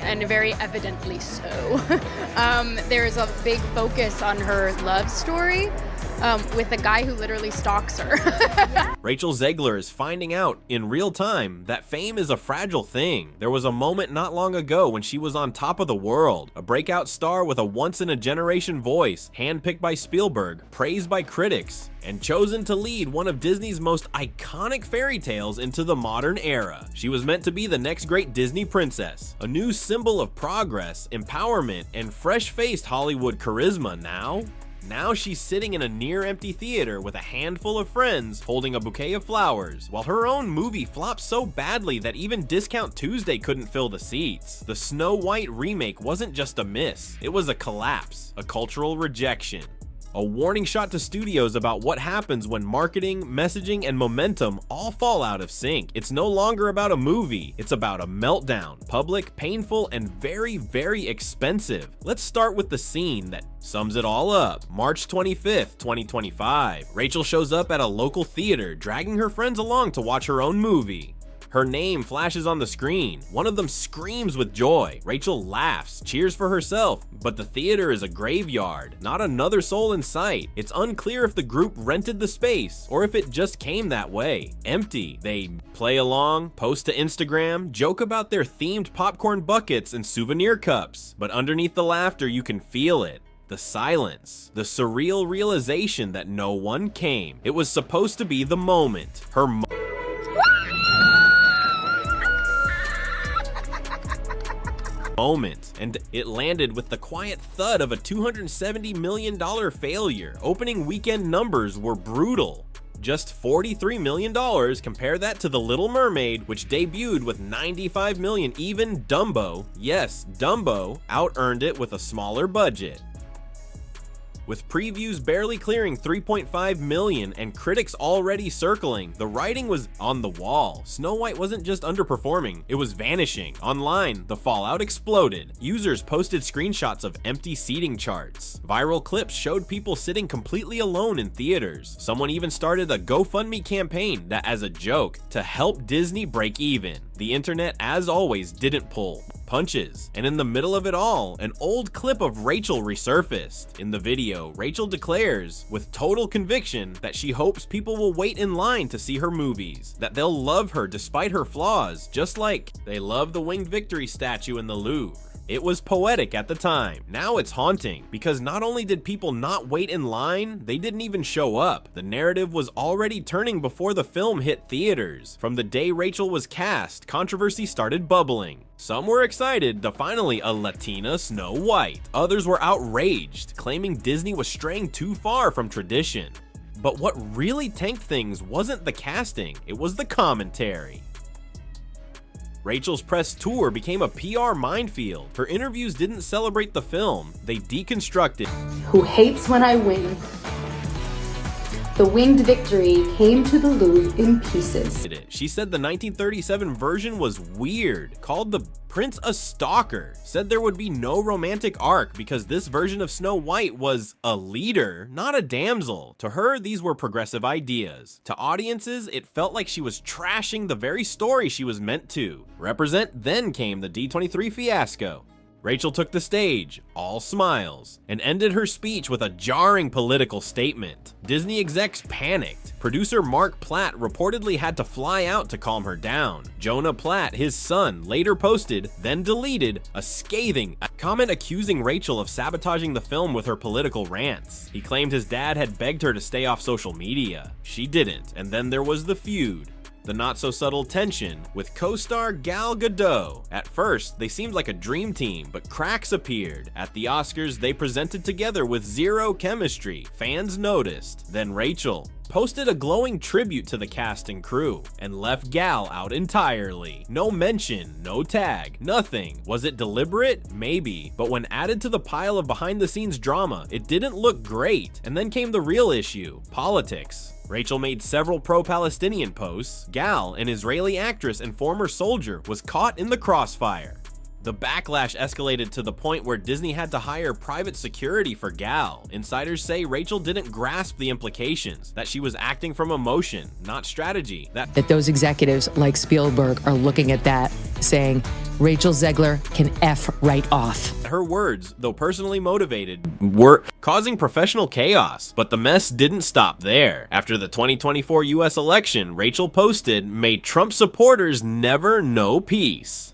and very evidently so. There's a big focus on her love story with a guy who literally stalks her. Rachel Zegler is finding out in real time that fame is a fragile thing. There was a moment not long ago when she was on top of the world, a breakout star with a once-in-a-generation voice, handpicked by Spielberg, praised by critics, and chosen to lead one of Disney's most iconic fairy tales into the modern era. She was meant to be the next great Disney princess, a new symbol of progress, empowerment, and fresh-faced Hollywood charisma. Now she's sitting in a near-empty theater with a handful of friends holding a bouquet of flowers, while her own movie flopped so badly that even Discount Tuesday couldn't fill the seats. The Snow White remake wasn't just a miss, it was a collapse, a cultural rejection. A warning shot to studios about what happens when marketing, messaging, and momentum all fall out of sync. It's no longer about a movie, it's about a meltdown. Public, painful, and very, very expensive. Let's start with the scene that sums it all up. March 25th, 2025. Rachel shows up at a local theater, dragging her friends along to watch her own movie. Her name flashes on the screen. One of them screams with joy. Rachel laughs, cheers for herself, but the theater is a graveyard. Not another soul in sight. It's unclear if the group rented the space or if it just came that way. Empty. They play along, post to Instagram, joke about their themed popcorn buckets and souvenir cups. But underneath the laughter, you can feel it. The silence, the surreal realization that no one came. It was supposed to be the moment. Her moment, and it landed with the quiet thud of a $270 million failure. Opening weekend numbers were brutal. Just $43 million. Compare that to The Little Mermaid, which debuted with $95 million. Even Dumbo, yes, Dumbo, out-earned it with a smaller budget. With previews barely clearing 3.5 million and critics already circling, the writing was on the wall. Snow White wasn't just underperforming, it was vanishing. Online, the fallout exploded. Users posted screenshots of empty seating charts. Viral clips showed people sitting completely alone in theaters. Someone even started a GoFundMe campaign that, as a joke, to help Disney break even. The internet, as always, didn't pull punches. And in the middle of it all, an old clip of Rachel resurfaced. In the video, Rachel declares, with total conviction, that she hopes people will wait in line to see her movies, that they'll love her despite her flaws, just like they love the Winged Victory statue in the Louvre. It was poetic at the time. Now it's haunting, because not only did people not wait in line, they didn't even show up. The narrative was already turning before the film hit theaters. From the day Rachel was cast, controversy started bubbling. Some were excited to finally a Latina Snow White. Others were outraged, claiming Disney was straying too far from tradition. But what really tanked things wasn't the casting, it was the commentary. Rachel's press tour became a PR minefield. Her interviews didn't celebrate the film, they deconstructed. Who hates when I win? The Winged Victory came to the Louvre in pieces. She said the 1937 version was weird, called the prince a stalker, said there would be no romantic arc because this version of Snow White was a leader, not a damsel. To her, these were progressive ideas. To audiences, it felt like she was trashing the very story she was meant to represent. Then came the D23 fiasco. Rachel took the stage, all smiles, and ended her speech with a jarring political statement. Disney execs panicked. Producer Mark Platt reportedly had to fly out to calm her down. Jonah Platt, his son, later posted, then deleted, a scathing comment accusing Rachel of sabotaging the film with her political rants. He claimed his dad had begged her to stay off social media. She didn't, and then there was the feud. The not-so-subtle tension with co-star Gal Gadot. At first, they seemed like a dream team, but cracks appeared. At the Oscars, they presented together with zero chemistry. Fans noticed. Then Rachel posted a glowing tribute to the cast and crew, and left Gal out entirely. No mention, no tag, nothing. Was it deliberate? Maybe. But when added to the pile of behind-the-scenes drama, it didn't look great. And then came the real issue, politics. Rachel made several pro-Palestinian posts. Gal, an Israeli actress and former soldier, was caught in the crossfire. The backlash escalated to the point where Disney had to hire private security for Gal. Insiders say Rachel didn't grasp the implications, that she was acting from emotion, not strategy. That those executives like Spielberg are looking at that saying, Rachel Zegler can F right off. Her words, though personally motivated, were causing professional chaos. But the mess didn't stop there. After the 2024 US election, Rachel posted, "May Trump supporters never know peace."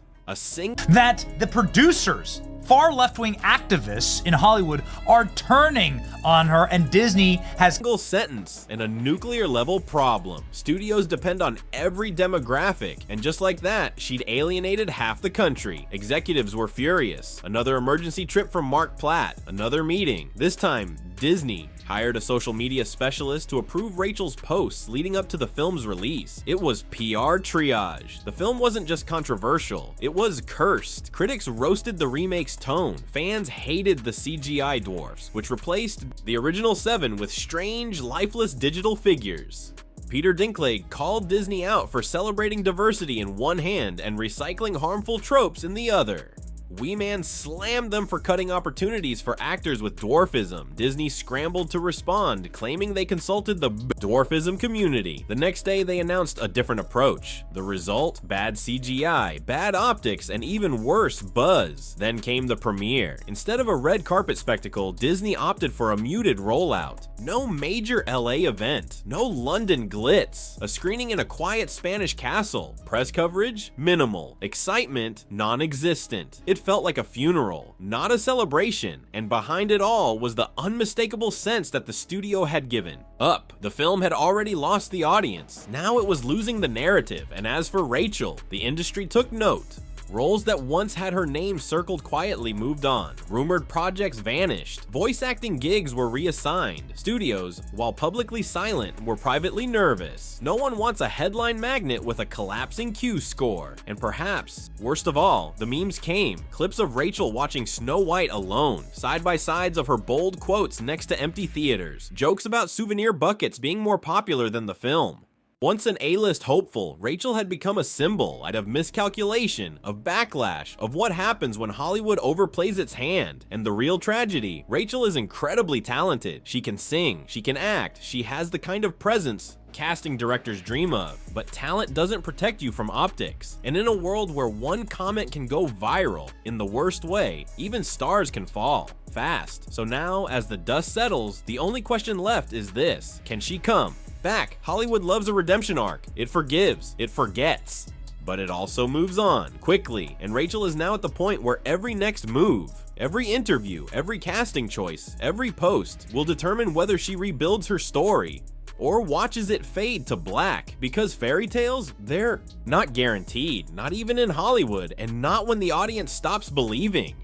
That the producers, far left-wing activists in Hollywood, are turning on her, and Disney has single sentence and a nuclear-level problem. Studios depend on every demographic, and just like that, she'd alienated half the country. Executives were furious. Another emergency trip from Mark Platt. Another meeting. This time, Disney hired a social media specialist to approve Rachel's posts leading up to the film's release. It was PR triage. The film wasn't just controversial, it was cursed. Critics roasted the remake's tone. Fans hated the CGI dwarfs, which replaced the original 7 with strange, lifeless digital figures. Peter Dinklage called Disney out for celebrating diversity in one hand and recycling harmful tropes in the other. Wee Man slammed them for cutting opportunities for actors with dwarfism. Disney scrambled to respond, claiming they consulted the dwarfism community. The next day, they announced a different approach. The result? Bad CGI, bad optics, and even worse, buzz. Then came the premiere. Instead of a red carpet spectacle, Disney opted for a muted rollout. No major LA event. No London glitz. A screening in a quiet Spanish castle. Press coverage? Minimal. Excitement? Non-existent. It felt like a funeral, not a celebration, and behind it all was the unmistakable sense that the studio had given up. The film had already lost the audience. Now it was losing the narrative, and as for Rachel, the industry took note. Roles that once had her name circled quietly moved on. Rumored projects vanished. Voice acting gigs were reassigned. Studios, while publicly silent, were privately nervous. No one wants a headline magnet with a collapsing Q score. And perhaps, worst of all, the memes came. Clips of Rachel watching Snow White alone. Side-by-sides of her bold quotes next to empty theaters. Jokes about souvenir buckets being more popular than the film. Once an A-list hopeful, Rachel had become a symbol of miscalculation, of backlash, of what happens when Hollywood overplays its hand. And the real tragedy, Rachel is incredibly talented. She can sing, she can act, she has the kind of presence casting directors dream of. But talent doesn't protect you from optics. And in a world where one comment can go viral in the worst way, even stars can fall fast. So now, as the dust settles, the only question left is this: can she come back? Hollywood loves a redemption arc. It forgives, it forgets, but it also moves on quickly. And Rachel is now at the point where every next move, every interview, every casting choice, every post will determine whether she rebuilds her story or watches it fade to black. Because fairy tales, they're not guaranteed, not even in Hollywood, and not when the audience stops believing.